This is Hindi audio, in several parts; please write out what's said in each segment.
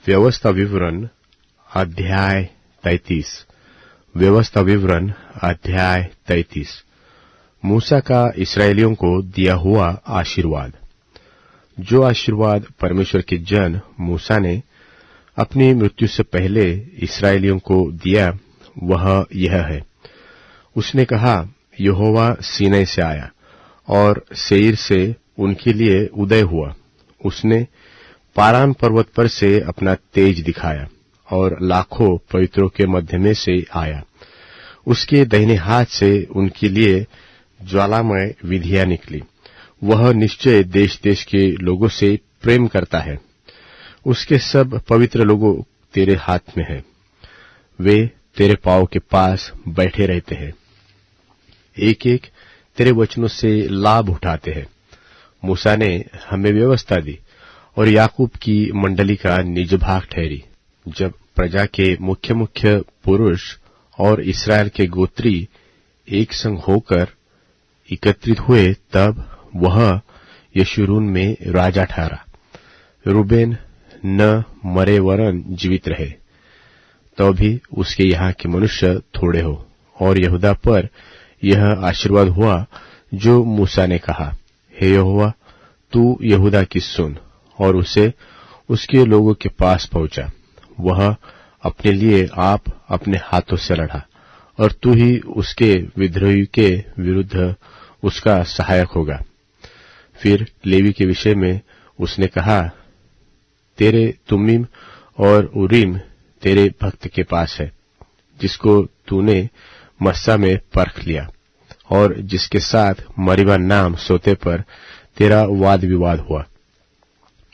व्यवस्था विवरण अध्याय 33। व्यवस्था विवरण अध्याय 33। मूसा का इस्राएलियों को दिया हुआ आशीर्वाद। जो आशीर्वाद परमेश्वर के जन मूसा ने अपनी मृत्यु से पहले इस्राएलियों को दिया वह यह है। उसने कहा, यहोवा सीनै से आया और सेईर से उनके लिए उदय हुआ। उसने पारान पर्वत पर से अपना तेज दिखाया और लाखों पवित्रों के मध्य में से आया। उसके दाहिने हाथ से उनके लिए ज्वालामय विधियां निकली। वह निश्चय देश देश के लोगों से प्रेम करता है। उसके सब पवित्र लोगों तेरे हाथ में है। वे तेरे पांव के पास बैठे रहते हैं। एक एक तेरे वचनों से लाभ उठाते हैं। मूसा ने हमें व्यवस्था दी और याकूब की मंडली का निज भाग ठहरी। जब प्रजा के मुख्य मुख्य पुरुष और इस्राएल के गोत्री एक संग होकर एकत्रित हुए, तब वह यशूरून में राजा ठहरा। रूबेन न मरे वरन जीवित रहे, तो भी उसके यहाँ के मनुष्य थोड़े हो। और यहूदा पर यह आशीर्वाद हुआ जो मूसा ने कहा, हे यहोवा, तू यहूदा की सुन। और उसे उसके लोगों के पास पहुंचा। वह अपने लिए आप अपने हाथों से लड़ा और तू ही उसके विद्रोही के विरुद्ध उसका सहायक होगा। फिर लेवी के विषय में उसने कहा, तेरे तुम्मीम और उरीम तेरे भक्त के पास है, जिसको तूने मस्सा में परख लिया और जिसके साथ मरीबा नाम सोते पर तेरा वाद विवाद हुआ।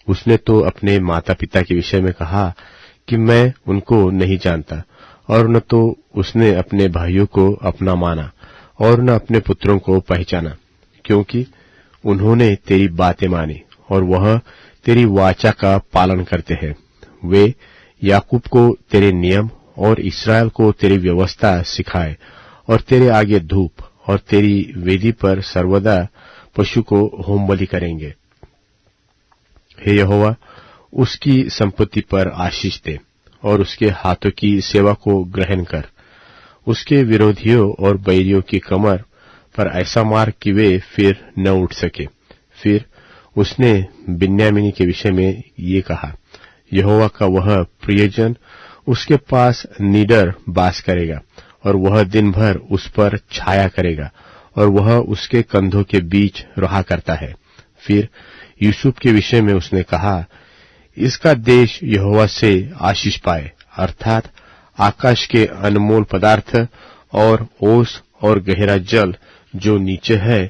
उसने तो अपने माता पिता के विषय में कहा कि मैं उनको नहीं जानता, और न तो उसने अपने भाइयों को अपना माना और न अपने पुत्रों को पहचाना, क्योंकि उन्होंने तेरी बातें मानी और वह तेरी वाचा का पालन करते हैं। वे याकूब को तेरे नियम और इस्राएल को तेरी व्यवस्था सिखाए और तेरे आगे धूप और तेरी वेदी पर सर्वदा पशु को होम बलि करेंगे। हे यहोवा, उसकी संपत्ति पर आशीष दे और उसके हाथों की सेवा को ग्रहण कर। उसके विरोधियों और बैरियों की कमर पर ऐसा मार कि वे फिर न उठ सके। फिर उसने बिन्यामीनी के विषय में ये कहा, यहोवा का वह प्रियजन उसके पास निडर बास करेगा और वह दिन भर उस पर छाया करेगा और वह उसके कंधों के बीच रहा करता है। फिर यूसुफ के विषय में उसने कहा, इसका देश यहोवा से आशीष पाए, अर्थात आकाश के अनमोल पदार्थ और ओस और गहरा जल जो नीचे है,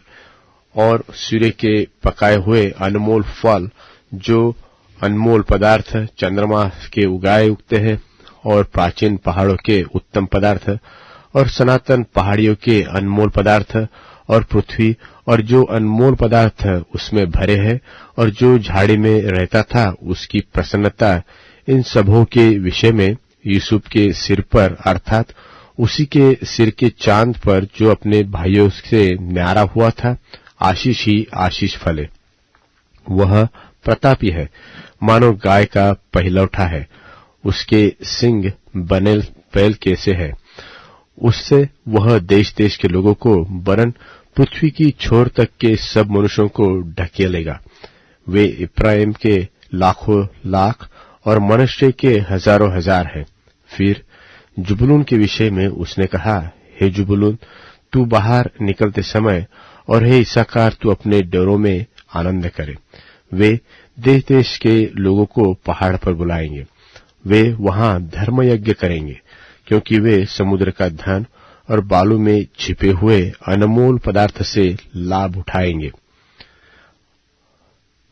और सूर्य के पकाए हुए अनमोल फल जो अनमोल पदार्थ चंद्रमा के उगाए उगते हैं, और प्राचीन पहाड़ों के उत्तम पदार्थ और सनातन पहाड़ियों के अनमोल पदार्थ और पृथ्वी और जो अनमोल पदार्थ उसमें भरे हैं और जो झाड़ी में रहता था उसकी प्रसन्नता, इन सबों के विषय में यूसुफ के सिर पर अर्थात उसी के सिर के चांद पर जो अपने भाइयों से न्यारा हुआ था, आशीष ही आशीष फले। वह प्रतापी है, मानो गाय का पहिलौठा है। उसके सिंग बनेल बैल कैसे है। उससे वह देश देश के लोगों को वरन पृथ्वी की छोर तक के सब मनुष्यों को ढकेलेगा। वे इफ्राइम के लाखों लाख और मनश्शे के हजारों हजार हैं। फिर जुबुलून के विषय में उसने कहा, हे जुबुलून, तू बाहर निकलते समय, और हे इस्साकार, तू अपने डेरों में आनंद करे। वे देश देश के लोगों को पहाड़ पर बुलाएंगे। वे वहां धर्म यज्ञ करेंगे, क्योंकि वे समुद्र का धन और बालू में छिपे हुए अनमोल पदार्थ से लाभ उठाएंगे।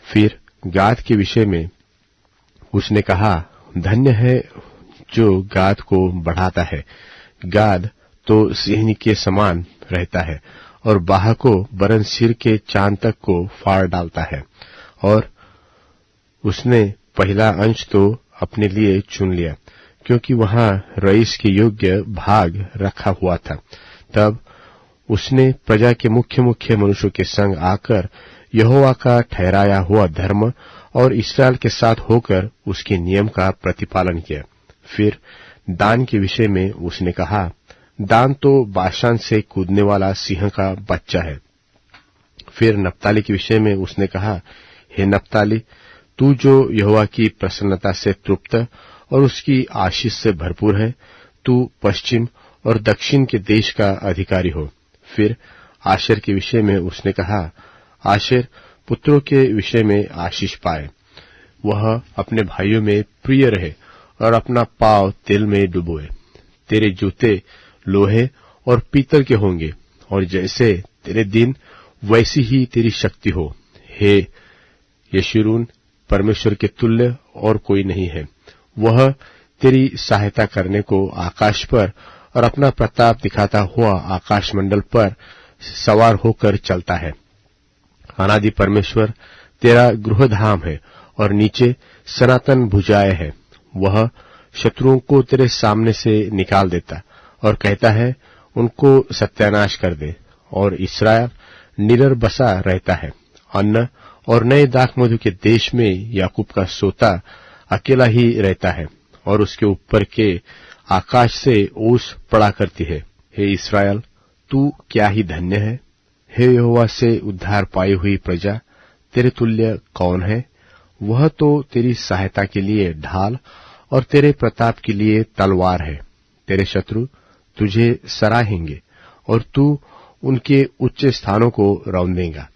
फिर गाद के विषय में उसने कहा, धन्य है जो गाद को बढ़ाता है। गाद तो सिंह के समान रहता है और बाह को वरन सिर के चांद तक को फाड़ डालता है। और उसने पहला अंश तो अपने लिए चुन लिया, क्योंकि वहां रईस के योग्य भाग रखा हुआ था। तब उसने प्रजा के मुख्य मुख्य मनुष्यों के संग आकर यहोवा का ठहराया हुआ धर्म और इस्राएल के साथ होकर उसके नियम का प्रतिपालन किया। फिर दान के विषय में उसने कहा, दान तो बाशान से कूदने वाला सिंह का बच्चा है। फिर नप्ताली के विषय में उसने कहा, हे नप्ताली, तू जो यहोवा की प्रसन्नता से तृप्त और उसकी आशीष से भरपूर है, तू पश्चिम और दक्षिण के देश का अधिकारी हो। फिर आशेर के विषय में उसने कहा, आशेर पुत्रों के विषय में आशीष पाए, वह अपने भाइयों में प्रिय रहे और अपना पांव तेल में डुबोए। तेरे जूते लोहे और पीतल के होंगे, और जैसे तेरे दिन वैसी ही तेरी शक्ति हो। हे यशूरून, परमेश्वर के तुल्य और कोई नहीं है। वह तेरी सहायता करने को आकाश पर और अपना प्रताप दिखाता हुआ आकाश मंडल पर सवार होकर चलता है। अनादि परमेश्वर तेरा गृहधाम है और नीचे सनातन भुजाएं है। वह शत्रुओं को तेरे सामने से निकाल देता और कहता है, उनको सत्यानाश कर दे। और इस्राएल निडर बसा रहता है। अन्न और नए दाखमधु के देश में याकूब का सोता अकेला ही रहता है, और उसके ऊपर के आकाश से ओस पड़ा करती है। हे इस्राएल, तू क्या ही धन्य है। हे यहोवा से उद्धार पाई हुई प्रजा, तेरे तुल्य कौन है। वह तो तेरी सहायता के लिए ढाल और तेरे प्रताप के लिए तलवार है। तेरे शत्रु तुझे सराहेंगे और तू उनके उच्च स्थानों को रौंदेगा।